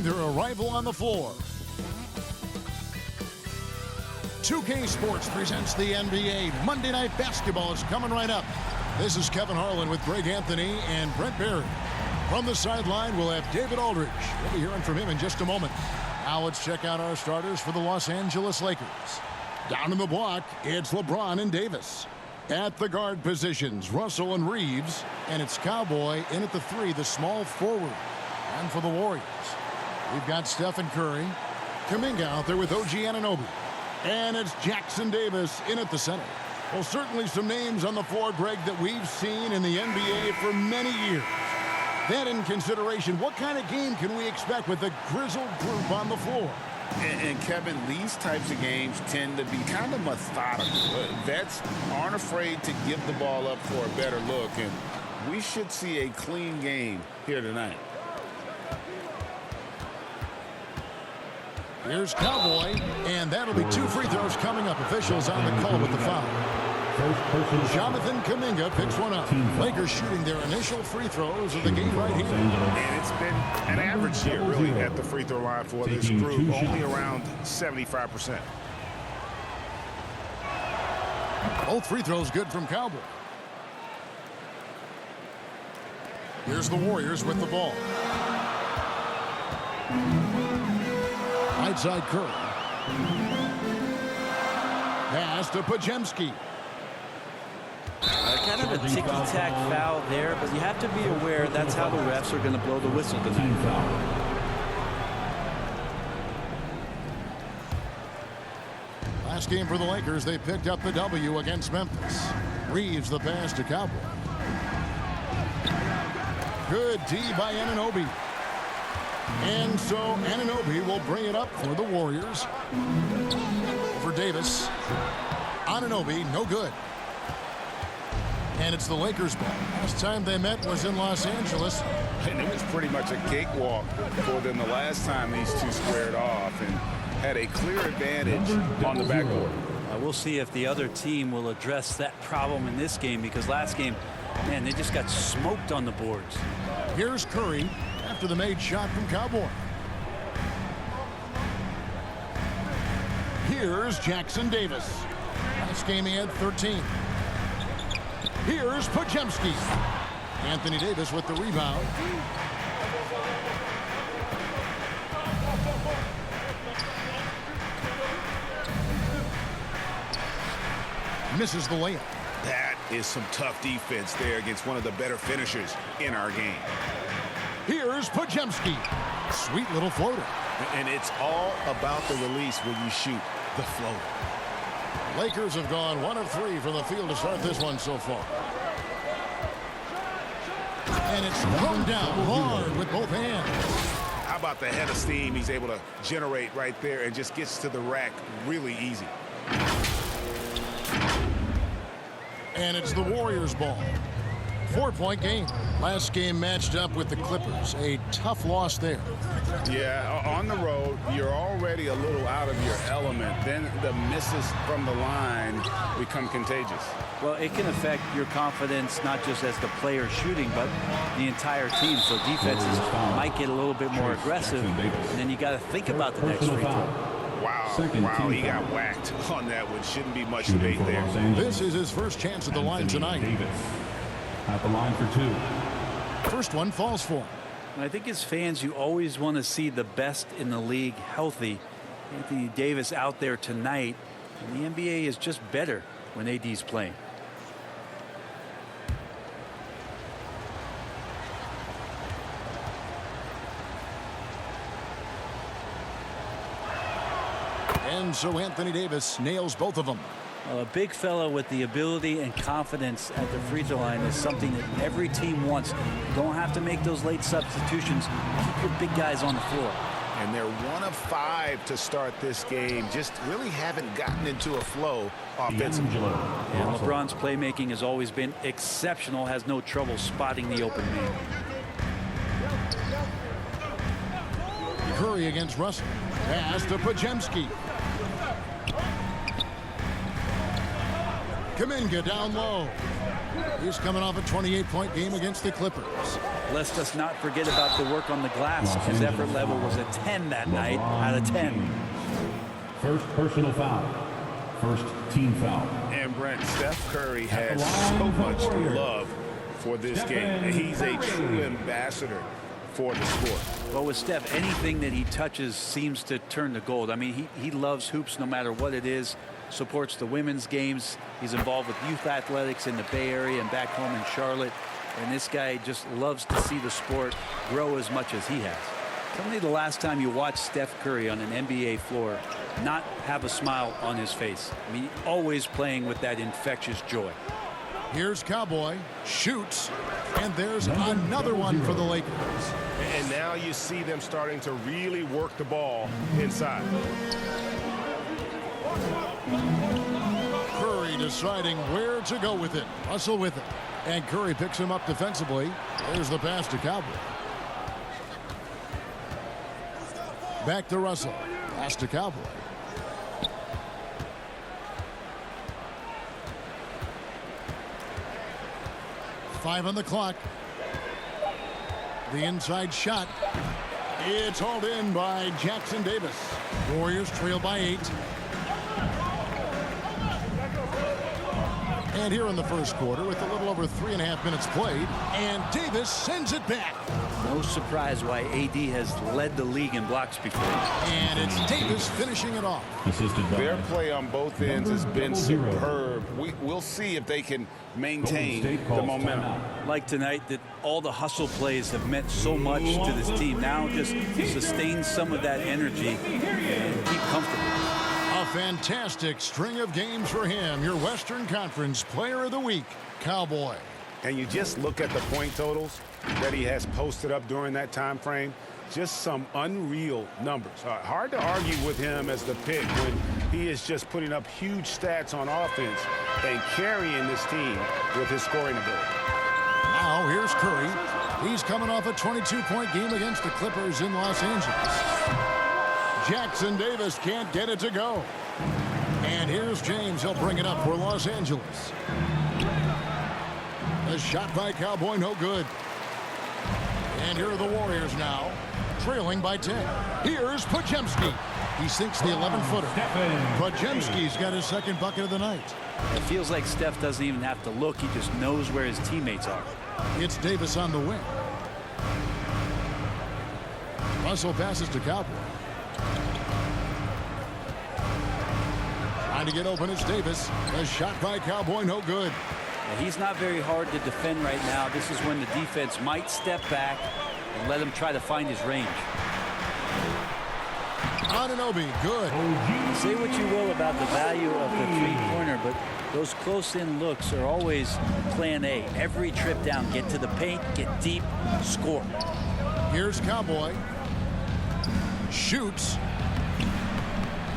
their arrival on the floor. 2K Sports presents the NBA. Monday Night Basketball is coming right up. This is Kevin Harlan with Greg Anthony and Brent Barry. From the sideline, we'll have David Aldridge. We'll be hearing from him in just a moment. Now let's check out our starters for the Los Angeles Lakers. Down in the block, it's LeBron and Davis. At the guard positions, Russell and Reeves. And it's Cowboy in at the 3, the small forward. And for the Warriors, we've got Stephen Curry. Kuminga out there with OG Anunoby. And it's Jackson Davis in at the center. Well, certainly some names on the floor, Greg, that we've seen in the NBA for many years. That in consideration, what kind of game can we expect with the grizzled group on the floor? And Kevin, these types of games tend to be kind of methodical. Vets aren't afraid to give the ball up for a better look, and we should see a clean game here tonight. Here's Cowboy, and that'll be 2 free throws coming up. Officials on the call with the foul. Jonathan Kuminga picks one up. Lakers shooting their initial free throws of the game right here. And it's been an average year, really, at the free throw line for this group, only around 75%. Both free throws good from Cowboy. Here's the Warriors with the ball. Right side Curry. Pass to Podziemski. Kind of a ticky-tack foul there, but you have to be aware that's how the refs are going to blow the whistle tonight. Last game for the Lakers, they picked up the W against Memphis. Reeves the pass to Cowboy. Good D by Anunoby. And so Anunoby will bring it up for the Warriors. Over Davis. Anunoby, no good. And it's the Lakers ball. Last time they met was in Los Angeles. And it was pretty much a cakewalk for them the last time these two squared off and had a clear advantage on the backboard. We'll see if the other team will address that problem in this game, because last game, man, they just got smoked on the boards. Here's Curry after the made shot from Cowboy. Here's Jackson Davis. Last game he had 13. Here's Podziemski. Anthony Davis with the rebound. Misses the layup. That is some tough defense there against one of the better finishers in our game. Here's Podziemski. Sweet little floater. And it's all about the release when you shoot the floater. Lakers have gone 1 of 3 from the field to start this one so far. And it's thrown down hard with both hands. How about the head of steam he's able to generate right there and just gets to the rack really easy. And it's the Warriors ball. 4-point game. Last game matched up with the Clippers. A tough loss there. Yeah, on the road, you're already a little out of your element. Then the misses from the line become contagious. Well, it can affect your confidence, not just as the player shooting, but the entire team. So defenses might get a little bit more aggressive, and then you got to think about the next free throw. Wow, he got whacked on that one. Shouldn't be much debate there. This is his first chance at the line tonight. At the line for 2. First one falls for him. And I think as fans, you always want to see the best in the league healthy. Anthony Davis out there tonight, and the NBA is just better when AD's playing. And so Anthony Davis nails both of them. A big fella with the ability and confidence at the free throw line is something that every team wants. You don't have to make those late substitutions. Keep your big guys on the floor. And they're 1 of 5 to start this game. Just really haven't gotten into a flow offensively. And LeBron's playmaking has always been exceptional. Has no trouble spotting the open man. Curry against Russell. Pass to Podziemski. Kuminga down low. He's coming off a 28-point game against the Clippers. Let's us not forget about the work on the glass. His effort level was a 10 that night out of 10. First personal foul. First team foul. And Brent, Steph Curry has so much love for this game. And he's a true ambassador for the sport. Well, with Steph, anything that he touches seems to turn to gold. I mean, he loves hoops no matter what it is. Supports the women's games. He's involved with youth athletics in the Bay Area and back home in Charlotte. And this guy just loves to see the sport grow as much as he has. Tell me the last time you watched Steph Curry on an NBA floor not have a smile on his face. I mean, always playing with that infectious joy. Here's Cowboy, shoots, and there's another one for the Lakers. And now you see them starting to really work the ball inside. Curry deciding where to go with it. Russell with it. And Curry picks him up defensively. There's the pass to Cowboy. Back to Russell. Pass to Cowboy. Five on the clock. The inside shot. It's hauled in by Jackson Davis. Warriors trail by 8. And here in the first quarter with a little over 3.5 minutes played. And Davis sends it back. No surprise why AD has led the league in blocks before. And it's Davis finishing it off. Their play on both ends has been superb. We'll see if they can maintain the momentum. Like tonight, that all the hustle plays have meant so much to this team. Now just sustain some of that energy and keep comfortable. A fantastic string of games for him. Your Western Conference Player of the Week, Cowboy. And you just look at the point totals that he has posted up during that time frame. Just some unreal numbers. Hard to argue with him as the pick when he is just putting up huge stats on offense and carrying this team with his scoring ability. Now here's Curry. He's coming off a 22-point game against the Clippers in Los Angeles. Jackson Davis can't get it to go. And here's James. He'll bring it up for Los Angeles. A shot by Cowboy, no good. And here are the Warriors now, trailing by 10. Here's Podziemski. He sinks the 11-footer. Podziemski's got his second bucket of the night. It feels like Steph doesn't even have to look. He just knows where his teammates are. It's Davis on the wing. Russell passes to Cowboy. Trying to get open, it's Davis. A shot by Cowboy, no good. And he's not very hard to defend right now. This is when the defense might step back and let him try to find his range. Anunoby, good. Say what you will about the value of the three-pointer, but those close-in looks are always plan A. Every trip down, get to the paint, get deep, score. Here's Cowboy. Shoots.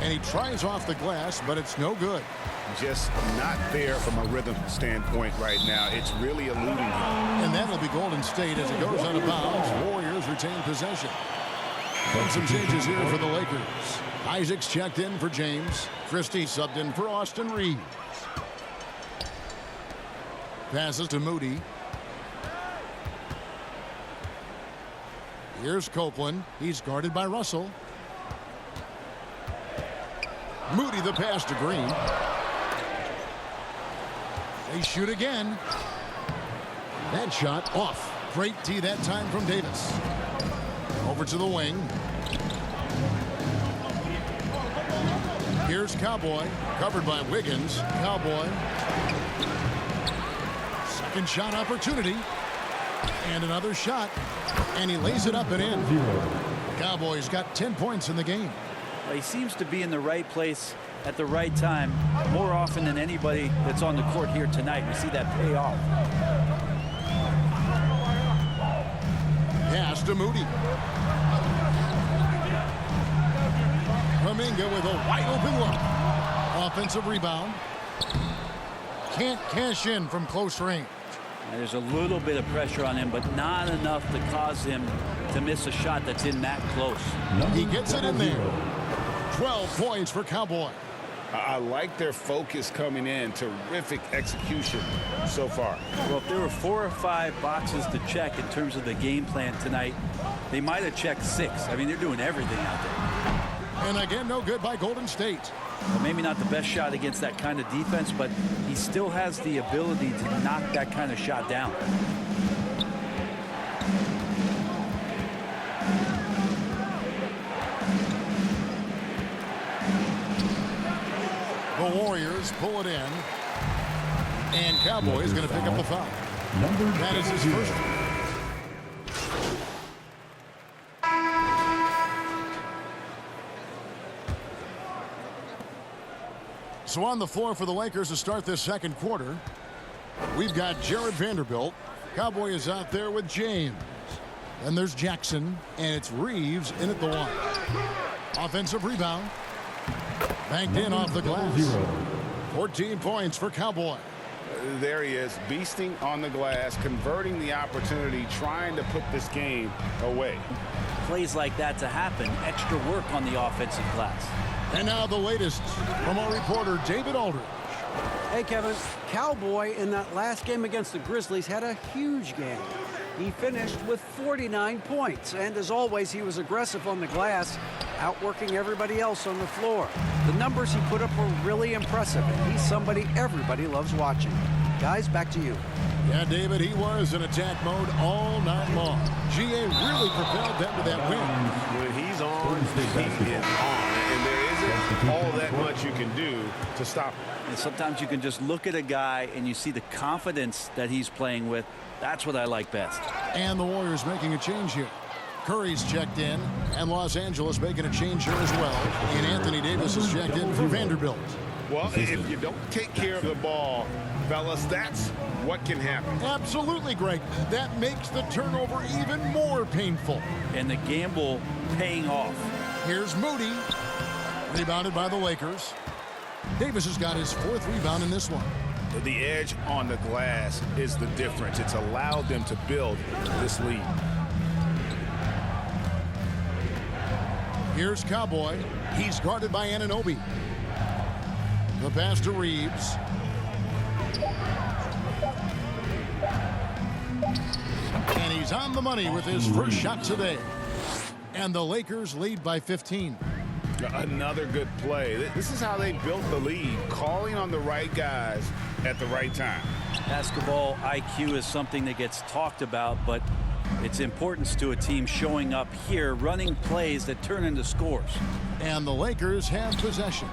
And he tries off the glass, but it's no good. Just not there from a rhythm standpoint right now. It's really eluding him. And that'll be Golden State as it goes out of bounds. Warriors retain possession. And some changes here for the Lakers. Isaacs checked in for James. Christie subbed in for Austin Reeves. Passes to Moody. Here's Copeland. He's guarded by Russell. Moody the pass to Green. They shoot again. That shot off. Great D that time from Davis. Over to the wing. Here's Cowboy. Covered by Wiggins. Cowboy. Second shot opportunity. And another shot. And he lays it up and in. Cowboys got 10 points in the game. Well, he seems to be in the right place at the right time more often than anybody that's on the court here tonight. We see that pay off. Pass to Moody. Kuminga with a wide open look. Offensive rebound. Can't cash in from close range. There's a little bit of pressure on him, but not enough to cause him to miss a shot that's in that close. He gets it in there. 12 points for Cowboy. I like their focus coming in. Terrific execution so far. Well, if there were 4 or 5 boxes to check in terms of the game plan tonight, they might have checked 6. I mean, they're doing everything out there. And again, no good by Golden State. Well, maybe not the best shot against that kind of defense, but he still has the ability to knock that kind of shot down. The Warriors pull it in. And Cowboys going to pick up the foul. That is his first. So on the floor for the Lakers to start this second quarter, we've got Jared Vanderbilt. Cowboy is out there with James. Then there's Jackson, and it's Reeves in at the 1. Offensive rebound. Banked in off the glass. 14 points for Cowboy. There he is, beasting on the glass, converting the opportunity, trying to put this game away. Plays like that to happen, extra work on the offensive glass. And now the latest from our reporter, David Aldridge. Hey, Kevin. Cowboy in that last game against the Grizzlies had a huge game. He finished with 49 points, and as always, he was aggressive on the glass, outworking everybody else on the floor. The numbers he put up were really impressive, and he's somebody everybody loves watching. Guys, back to you. Yeah, David, he was in attack mode all night long. GA really propelled them to that win. When he's on, he is on, and there isn't all that much you can do to stop him. And sometimes you can just look at a guy and you see the confidence that he's playing with. That's what I like best. And the Warriors making a change here. Curry's checked in, and Los Angeles making a change here as well. And Anthony Davis is checked in for Vanderbilt. Well, if you don't take care of the ball, fellas, that's what can happen. Absolutely, Greg. That makes the turnover even more painful. And the gamble paying off. Here's Moody. Rebounded by the Lakers. Davis has got his 4th rebound in this one. The edge on the glass is the difference. It's allowed them to build this lead. Here's Cowboy. He's guarded by Anunoby. The pass to Reeves. And he's on the money with his first shot today. And the Lakers lead by 15. Another good play. This is how they built the lead, calling on the right guys at the right time. Basketball IQ is something that gets talked about, but its importance to a team showing up here, running plays that turn into scores. And the Lakers have possession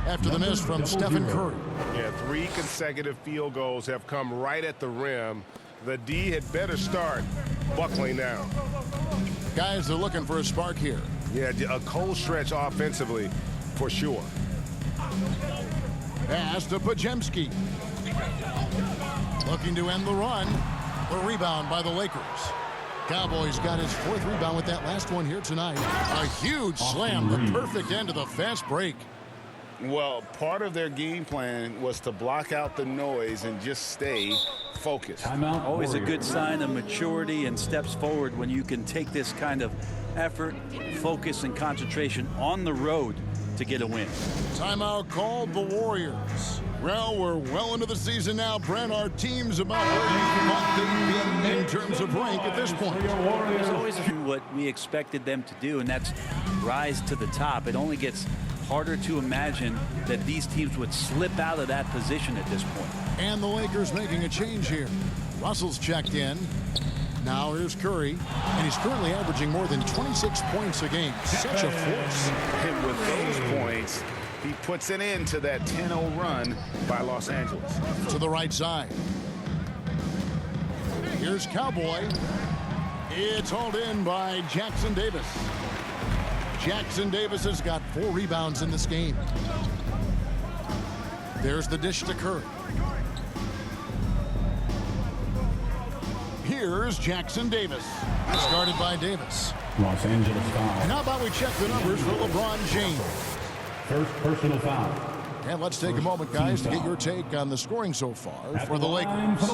after the miss from Stephen Curry. Yeah, 3 consecutive field goals have come right at the rim. The D had better start buckling down. Guys are looking for a spark here. Yeah, a cold stretch offensively for sure. Pass to Podziemski. Looking to end the run. The rebound by the Lakers. Cowboys got his 4th rebound with that last one here tonight. A huge slam, the perfect end of the fast break. Well, part of their game plan was to block out the noise and just stay focused. Always a good sign of maturity and steps forward when you can take this kind of effort, focus, and concentration on the road to get a win. Timeout called the Warriors. Well, we're well into the season now, Brent. Our team's about where you thought they'd be in terms of rank at this point. It's always what we expected them to do, and that's rise to the top. It only gets harder to imagine that these teams would slip out of that position at this point. And the Lakers making a change here. Russell's checked in. Now here's Curry, and he's currently averaging more than 26 points a game. Such a force. And with those points, he puts an end to that 10-0 run by Los Angeles. To the right side. Here's Cowboy. It's hauled in by Jackson Davis. Jackson Davis has got 4 rebounds in this game. There's the dish to Curry. Here's Jackson Davis. Started by Davis. Los Angeles foul. And how about we check the numbers for LeBron James? First personal foul. And let's take a moment, guys, to get your take on the scoring so far for the Lakers.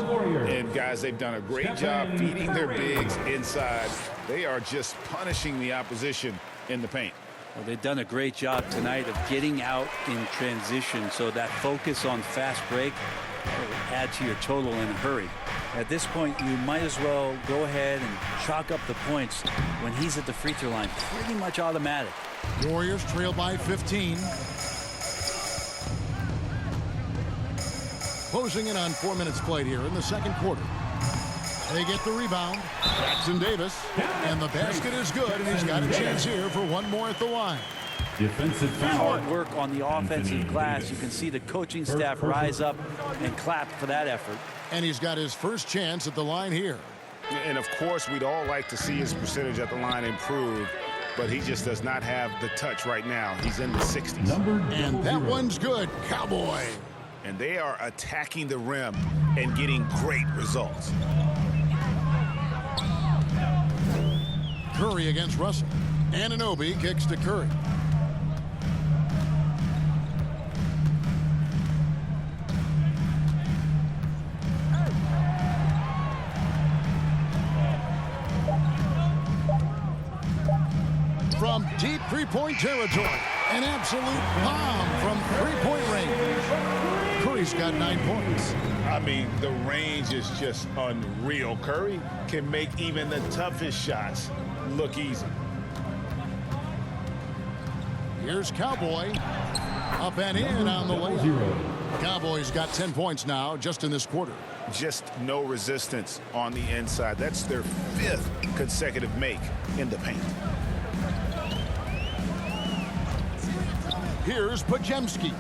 And, guys, they've done a great job feeding their bigs inside. They are just punishing the opposition in the paint. Well, they've done a great job tonight of getting out in transition, so that focus on fast break will add to your total in a hurry. At this point, you might as well go ahead and chalk up the points when he's at the free throw line. Pretty much automatic. Warriors trail by 15. Closing in on 4 minutes played here in the second quarter. They get the rebound. Jackson Davis. And the basket is good, and he's got a chance here for one more at the line. Defensive foul. Hard work on the offensive glass. You can see the coaching staff rise up and clap for that effort. And he's got his first chance at the line here. And of course, we'd all like to see his percentage at the line improve, but he just does not have the touch right now. He's in the 60s. And that one's good. Cowboy. And they are attacking the rim and getting great results. Curry against Russell. Anunoby kicks to Curry. From deep three-point territory, an absolute bomb from three-point range. Curry's got 9 points. I mean, the range is just unreal. Curry can make even the toughest shots look easy. Here's Cowboy. Up and in on the layup. Cowboys got 10 points now just in this quarter. Just no resistance on the inside. That's their 5th consecutive make in the paint. Here's Podziemski.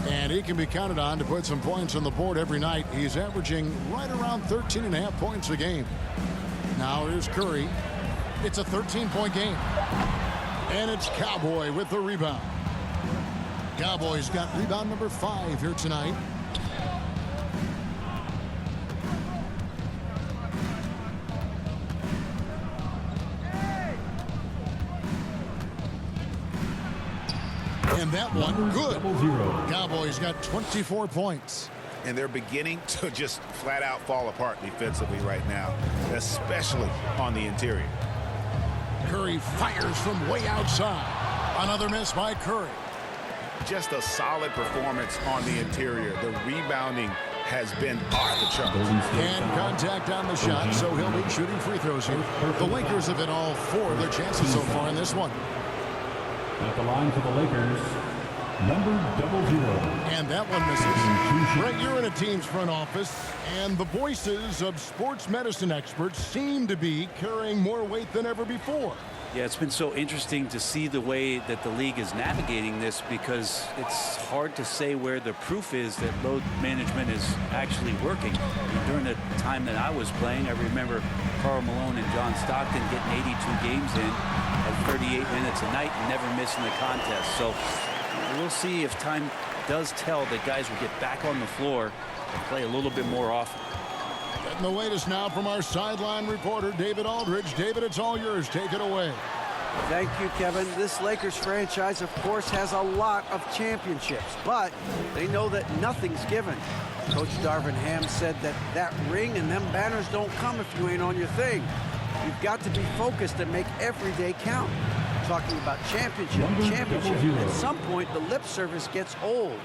And he can be counted on to put some points on the board every night. He's averaging right around 13.5 points a game. Now here's Curry. It's a 13-point game. And it's Cowboy with the rebound. Cowboys got rebound number 5 here tonight. And that one, good. Cowboys got 24 points. And they're beginning to just flat out fall apart defensively right now, especially on the interior. Curry fires from way outside. Another miss by Curry. Just a solid performance on the interior. The rebounding has been off the charts. And contact on the shot, so he'll be shooting free throws here. The Lakers have hit all 4 of their chances so far in this one. At the line for the Lakers, number 00. And that one misses. Brett, you're in a team's front office, and the voices of sports medicine experts seem to be carrying more weight than ever before. Yeah, it's been so interesting to see the way that the league is navigating this, because it's hard to say where the proof is that load management is actually working. During the time that I was playing, I remember Karl Malone and John Stockton getting 82 games in at 38 minutes a night and never missing the contest. So we'll see if time does tell that guys will get back on the floor and play a little bit more often. Getting the latest now from our sideline reporter, David Aldridge. David, it's all yours. Take it away. Thank you, Kevin. This Lakers franchise, of course, has a lot of championships, but they know that nothing's given. Coach Darvin Ham said that ring and them banners don't come if you ain't on your thing. You've got to be focused and make every day count. Talking about championship. At some point, the lip service gets old.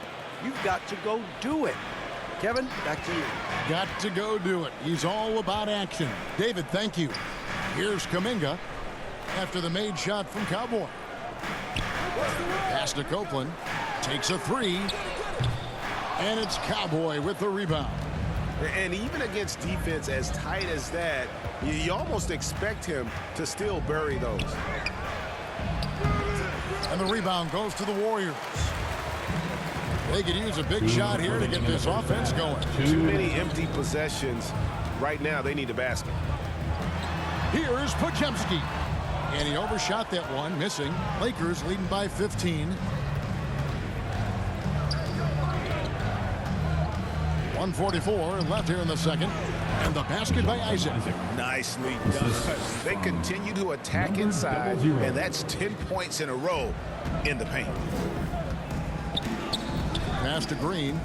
You've got to go do it. Kevin, back to you. Got to go do it. He's all about action. David, thank you. Here's Kuminga after the made shot from Cowboy. Pass to Copeland. Takes a 3. And it's Cowboy with the rebound. And even against defense as tight as that, you almost expect him to still bury those. And the rebound goes to the Warriors. They could use a big shot here to get this offense going. Too many empty possessions. Right now, they need a basket. Here's Podziemski. And he overshot that one, missing. Lakers leading by 15. 1:44 left here in the second. And the basket by Isaac. Nicely done. They continue to attack inside, and that's 10 points in a row in the paint. Pass to Green.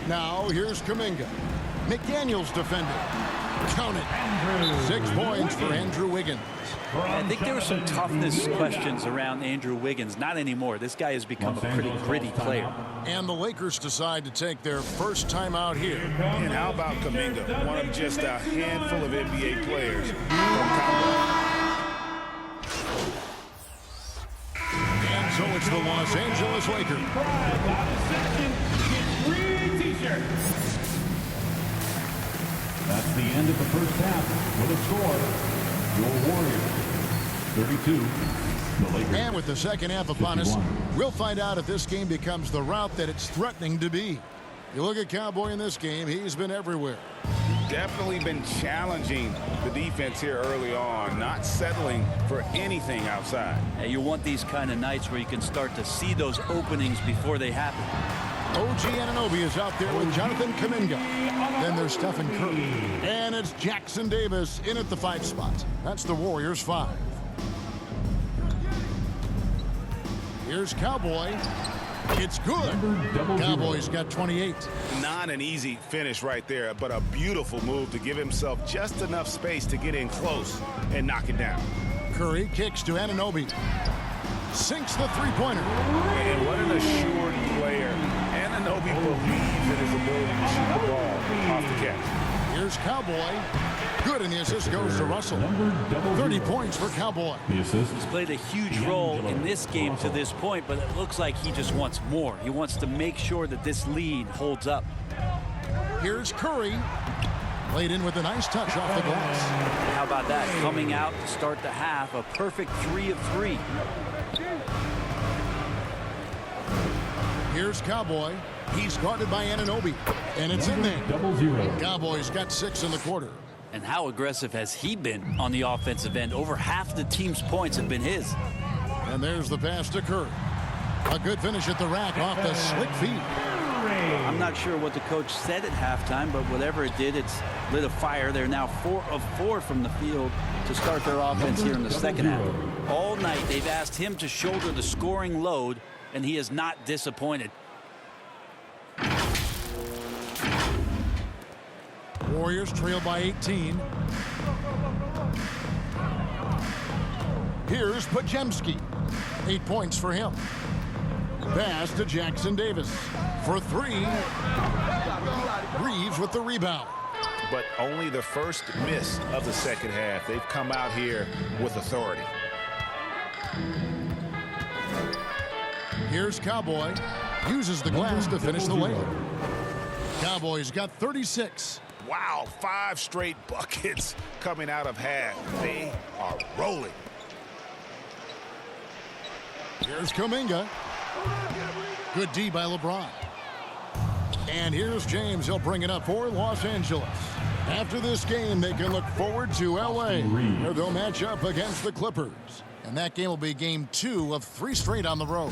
Now here's Kuminga. McDaniels defending. Count it. 6 points for Andrew Wiggins. I think there were some toughness questions around Andrew Wiggins. Not anymore. This guy has become a pretty gritty player. And the Lakers decide to take their first time out here. And how about Kuminga, one of just a handful of NBA players from And so it's the Los Angeles Lakers. That's the end of the first half with a score. Your Warriors 32. The Lakers. And with the second half upon us, 51. we'll find out if this game becomes the route that it's threatening to be. You look at Cowboy in this game, he's been everywhere. Definitely been challenging the defense here early on, not settling for anything outside. And you want these kind of nights where you can start to see those openings before they happen. OG Anunoby is out there with Jonathan Kuminga. Then there's Stephen Curry. And it's Jackson Davis in at the 5 spot. That's the Warriors 5. Here's Cowboy. It's good. Cowboys got 28. Not an easy finish right there, but a beautiful move to give himself just enough space to get in close and knock it down. Curry kicks to Anunoby. Sinks the three-pointer. And what an assured player. Anunoby believes in his ability to shoot the ball off the catch. Here's Cowboy. Good, and the assist goes to Russell. 30 points for Cowboy. The assist. He's played a huge role in this game to this point, but it looks like he just wants more. He wants to make sure that this lead holds up. Here's Curry. Played in with a nice touch off the glass. How about that? Coming out to start the half, a perfect 3 of 3. Here's Cowboy. He's guarded by Anunoby. And it's in there. 0-0. Cowboys got 6 in the quarter. And how aggressive has he been on the offensive end? Over half the team's points have been his. And there's the pass to Curry. A good finish at the rack off the slick feed. I'm not sure what the coach said at halftime, but whatever it did, it's lit a fire. They're now 4 of 4 from the field to start their offense here in the second half. All night they've asked him to shoulder the scoring load, and he is not disappointed. Warriors trail by 18. Here's Podziemski. 8 points for him. Pass to Jackson Davis for 3. Reeves with the rebound. But only the first miss of the second half. They've come out here with authority. Here's Cowboy. Uses the glass to finish the layup. Cowboys got 36. Wow, 5 straight buckets coming out of half. They are rolling. Here's Kuminga. Good D by LeBron. And here's James. He'll bring it up for Los Angeles. After this game, they can look forward to L.A., where they'll match up against the Clippers. And that game will be game 2 of 3 straight on the road.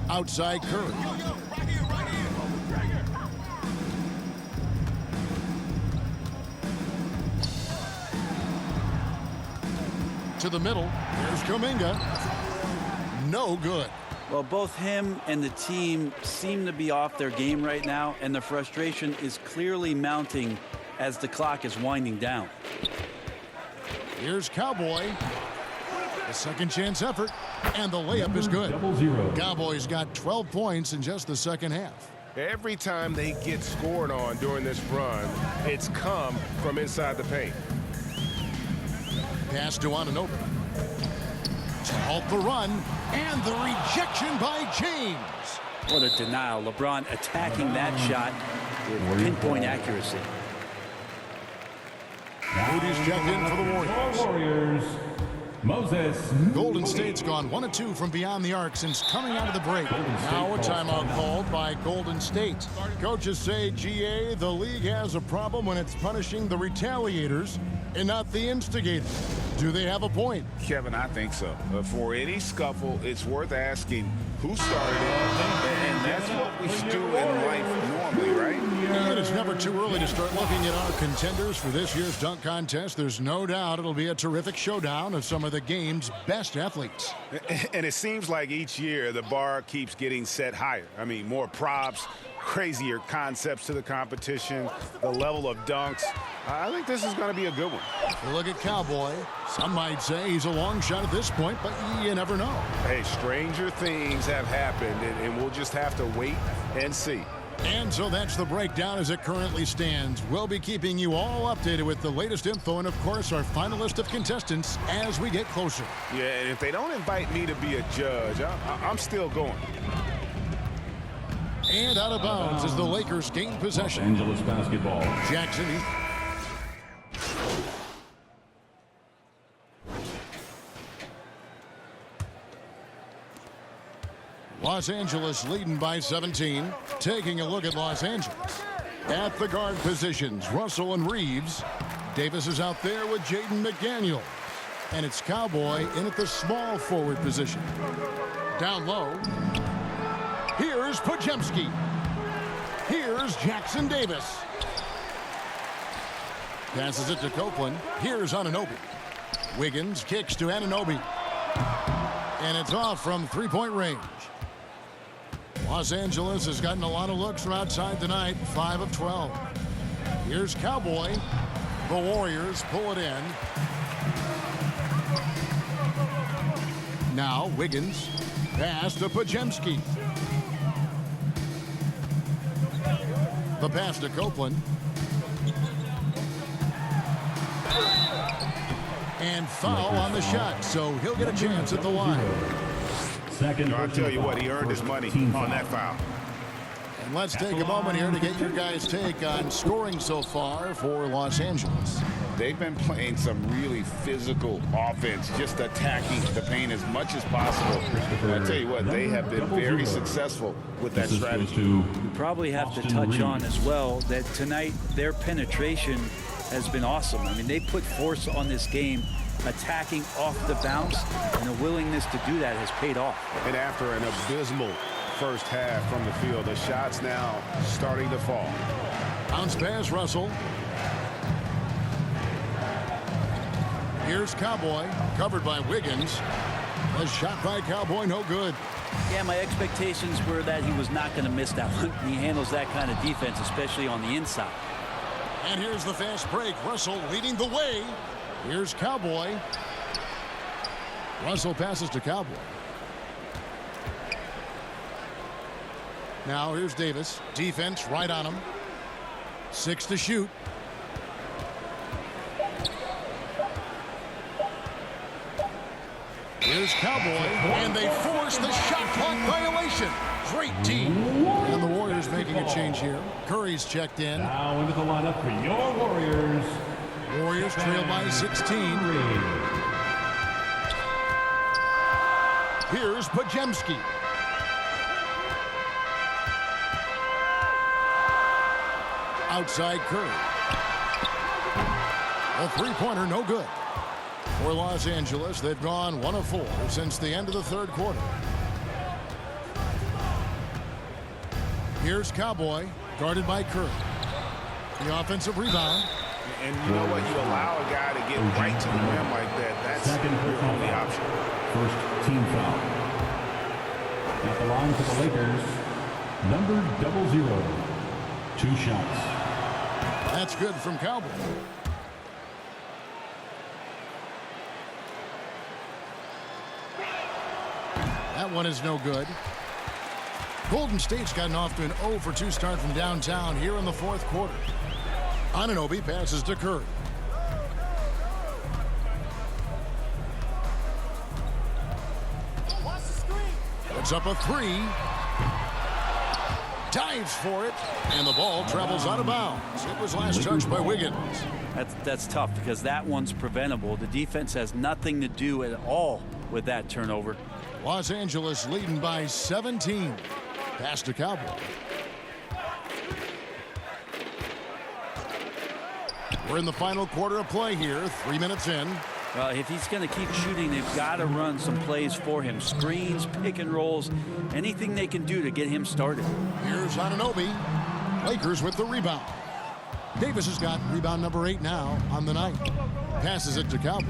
Outside Curry. To the middle. Here's Kuminga. No good. Well, both him and the team seem to be off their game right now, and the frustration is clearly mounting as the clock is winding down. Here's Cowboy. A second chance effort, and the layup is good. 0-0. Cowboys got 12 points in just the second half. Every time they get scored on during this run, it's come from inside the paint. Pass to Anunoby. To halt the run, and the rejection by James. What a denial. LeBron attacking that shot with pinpoint accuracy. Moody's checked in for the Warriors. Warriors. Moses. Golden State's gone 1 of 2 from beyond the arc since coming out of the break. Now a timeout called by Golden State. Coaches say, GA, the league has a problem when it's punishing the retaliators and not the instigators. Do they have a point? Kevin, I think so. For any scuffle, it's worth asking who started it, and that's what we should do in life normally, right? And it's never too early to start looking at our contenders for this year's dunk contest. There's no doubt it'll be a terrific showdown of some of the game's best athletes. And it seems like each year the bar keeps getting set higher. I mean, more props, crazier concepts to the competition, the level of dunks. I think this is going to be a good one. You look at Cowboy. Some might say he's a long shot at this point, but you never know. Hey, stranger things have happened, and we'll just have to wait and see. And so that's the breakdown as it currently stands. We'll be keeping you all updated with the latest info and, of course, our final list of contestants as we get closer. Yeah, and if they don't invite me to be a judge, I'm still going. And out of bounds as the Lakers gain possession. Angeles basketball. Jackson. Los Angeles leading by 17. Taking a look at Los Angeles. At the guard positions, Russell and Reeves. Davis is out there with Jaden McDaniel. And it's Cowboy in at the small forward position. Down low. Here's Podziemski. Here's Jackson Davis. Passes it to Copeland. Here's Anunoby. Wiggins kicks to Anunoby. And it's off from three-point range. Los Angeles has gotten a lot of looks from outside tonight, 5 of 12. Here's Cowboy. The Warriors pull it in. Now Wiggins. Pass to Podziemski. The pass to Copeland. And foul on the shot, so he'll get a chance at the line. Second. I'll tell you what, he earned his money on that foul. And let's take a moment here to get your guys' take on scoring so far for Los Angeles. They've been playing some really physical offense, just attacking the paint as much as possible. And I tell you what, they have been very successful with that strategy. You probably have to touch on as well that tonight their penetration has been awesome. I mean, they put force on this game, attacking off the bounce, and a willingness to do that has paid off. And after an abysmal first half from the field, the shots now starting to fall. Bounce pass, Russell. Here's Cowboy, covered by Wiggins. A shot by Cowboy, no good. Yeah, my expectations were that he was not going to miss that one. He handles that kind of defense, especially on the inside. And here's the fast break. Russell leading the way. Here's Cowboy. Russell passes to Cowboy. Now here's Davis. Defense right on him. 6 to shoot. Here's Cowboy, and they force the shot clock violation. Great team. And the Warriors making a change here. Curry's checked in. Now into the lineup for your Warriors. Warriors trail by 16. Here's Podziemski. Outside Curry. A three-pointer, no good. For Los Angeles, they've gone 1 of 4 since the end of the third quarter. Here's Cowboy, guarded by Curry. The offensive rebound. And you know what? You allow a guy to get right to the rim like that. That's your only option. First team foul. At the line for the Lakers, number 00. 2 shots. That's good from Cowboy. That one is no good. Golden State's gotten off to an 0 for 2 start from downtown here in the fourth quarter. Anunoby passes to Curry. Puts up a 3. Dives for it, and the ball travels out of bounds. It was last touched by Wiggins. That's tough because that one's preventable. The defense has nothing to do at all with that turnover. Los Angeles leading by 17. Pass to Cowboy. We're in the final quarter of play here, 3 minutes in. Well, if he's going to keep shooting, they've got to run some plays for him. Screens, pick and rolls, anything they can do to get him started. Here's Anunoby. Lakers with the rebound. Davis has got rebound number 8 now on the night. Passes it to Cowboy.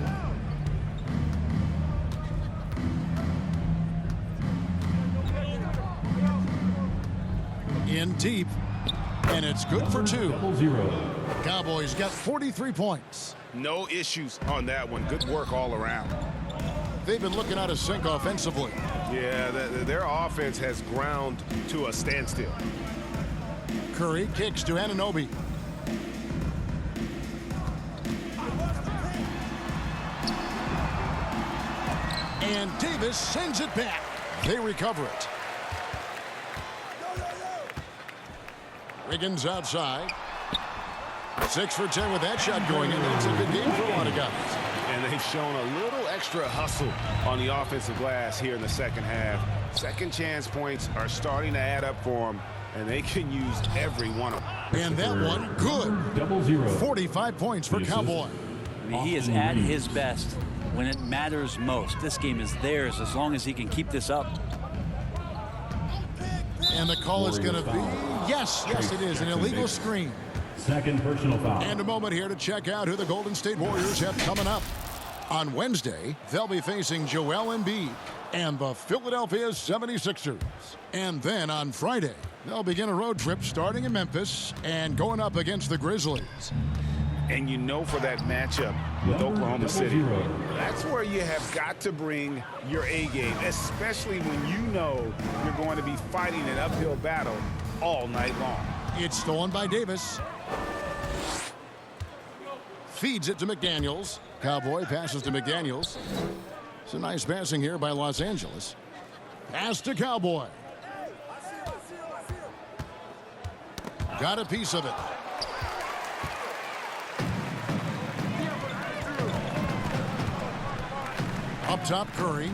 In deep. And it's good for 2. 0. Cowboys got 43 points. No issues on that one. Good work all around. They've been looking out of sync offensively. Yeah, their offense has ground to a standstill. Curry kicks to Anunoby. And Davis sends it back. They recover it. Wiggins outside. 6 for 10 with that shot going in. That's a good game for a lot of guys. And they've shown a little extra hustle on the offensive glass here in the second half. Second chance points are starting to add up for them, and they can use every one of them. And that one, good. 0. 45 points for Cowboy. I mean, he is at his best when it matters most. This game is theirs as long as he can keep this up. And the call is going to be, yes, it is, an illegal screen. Second personal foul. And a moment here to check out who the Golden State Warriors have coming up. On Wednesday, they'll be facing Joel Embiid and the Philadelphia 76ers. And then on Friday, they'll begin a road trip starting in Memphis and going up against the Grizzlies. And you know, for that matchup with Oklahoma City, that's where you have got to bring your A game, especially when you know you're going to be fighting an uphill battle all night long. It's stolen by Davis. Feeds it to McDaniels. Cowboy passes to McDaniels. It's a nice passing here by Los Angeles. Pass to Cowboy. Got a piece of it. Up top, Curry.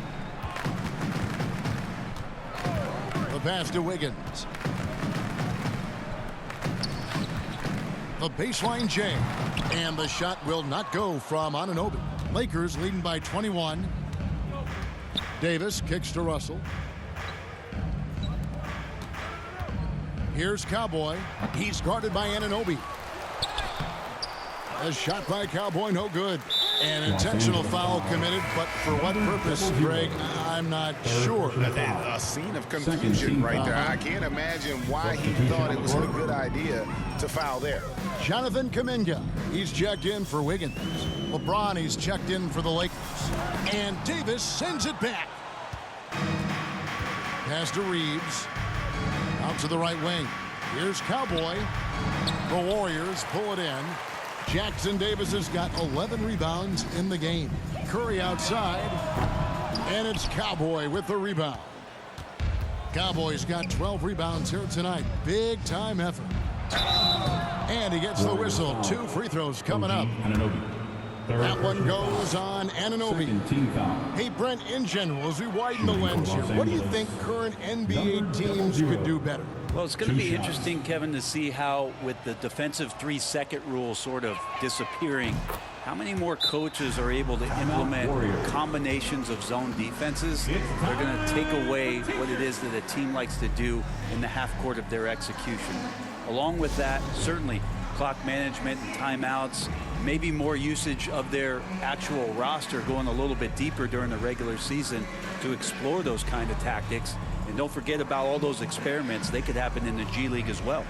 The pass to Wiggins. The baseline J. And the shot will not go from Anunoby. Lakers leading by 21. Davis kicks to Russell. Here's Cowboy. He's guarded by Anunoby. A shot by Cowboy, no good. An intentional foul committed, but for what purpose, Greg, I'm not sure. A scene of confusion right there. I can't imagine why he thought it was a good idea to foul there. Jonathan Kuminga, he's checked in for Wiggins. LeBron, he's checked in for the Lakers. And Davis sends it back. Pass to Reeves. Out to the right wing. Here's Cowboy. The Warriors pull it in. Jackson Davis has got 11 rebounds in the game. Curry outside. And it's Cowboy with the rebound. Cowboys got 12 rebounds here tonight. Big time effort. And he gets the whistle. 2 free throws coming up. That one goes on Anunoby. Hey, Brent, in general, as we widen the lens here, what do you think current NBA teams could do better? Well, it's going to be interesting, Kevin, to see how, with the defensive 3-second rule sort of disappearing, how many more coaches are able to implement combinations of zone defenses. They're going to take away what it is that a team likes to do in the half court of their execution. Along with that, certainly clock management and timeouts, maybe more usage of their actual roster going a little bit deeper during the regular season to explore those kind of tactics. And don't forget about all those experiments. They could happen in the G League as well.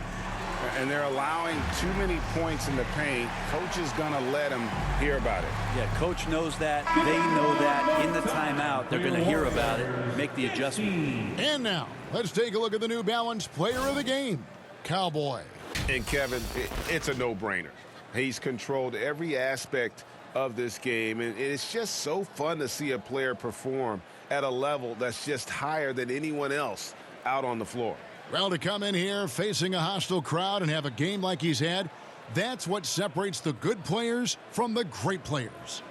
And they're allowing too many points in the paint. Coach is going to let them hear about it. Yeah, coach knows that. They know that. In the timeout, they're going to hear about it, make the adjustment. And now, let's take a look at the New Balance player of the game, Cowboy. And Kevin, it's a no-brainer. He's controlled every aspect of this game, and it's just so fun to see a player perform at a level that's just higher than anyone else out on the floor. Well, to come in here facing a hostile crowd and have a game like he's had, that's what separates the good players from the great players.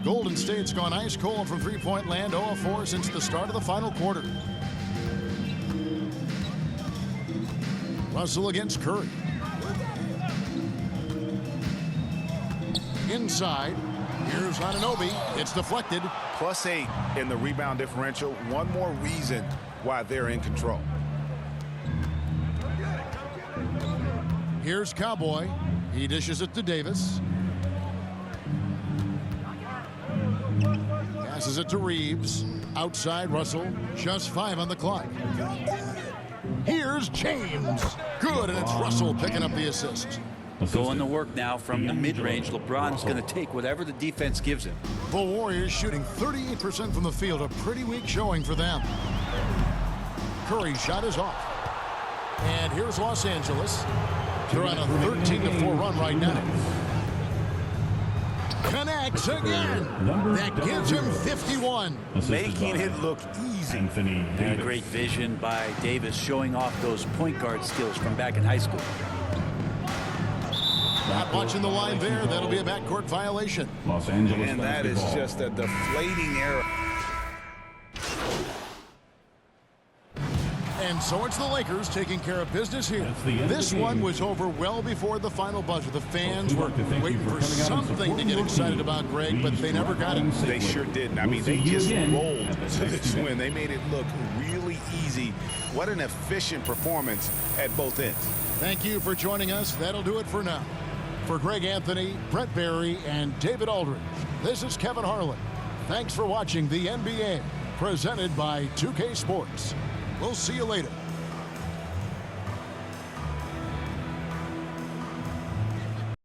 Golden State's gone ice cold from three-point land, 0-4 since the start of the final quarter. Russell against Curry. Inside. Here's Anunoby. It's deflected. +8 in the rebound differential. One more reason why they're in control. Here's Cowboy. He dishes it to Davis. Passes it to Reeves. Outside Russell. Just 5 on the clock. Here's James. Good, and it's Russell picking up the assist. Going to work now from the mid-range. LeBron's going to take whatever the defense gives him. The Warriors shooting 38% from the field. A pretty weak showing for them. Curry's shot is off. And here's Los Angeles. They're on a 13-4 run right now. Connects again. That gives him 51. Making it look easy. Anthony And Davis. great vision by Davis, showing off those point guard skills from back in high school. Not watching the line there. That'll be a backcourt violation. Los Angeles And that is basketball. just a deflating error. And so it's the Lakers taking care of business here. That's the end of This the game. one was over well before the final buzzer. The fans We'd were like to thank waiting you for for coming out and something to supporting get your excited team. about, Greg, but Please they never got it. drive They safely. sure didn't. I We'll mean, see they you just again rolled at the to next this event. win. They made it look really easy. What an efficient performance at both ends. Thank you for joining us. That'll do it for now. For Greg Anthony, Brent Barry, and David Aldridge, this is Kevin Harlan. Thanks for watching the NBA, presented by 2K Sports. We'll see you later.